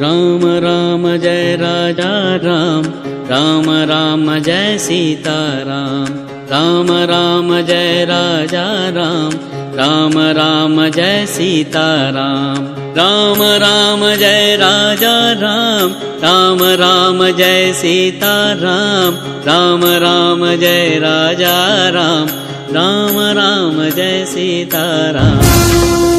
Ram Ram Jai Raja Ram, Ram Ram Jai Sita Ram. Ram Ram Jai Raja Ram, Ram Ram Jai Sita Ram. Ram Ram Jai Raja Ram, Ram Ram Jai Sita Ram. Ram Ram Jai Raja Ram, Ram Ram Jai Sita Ram.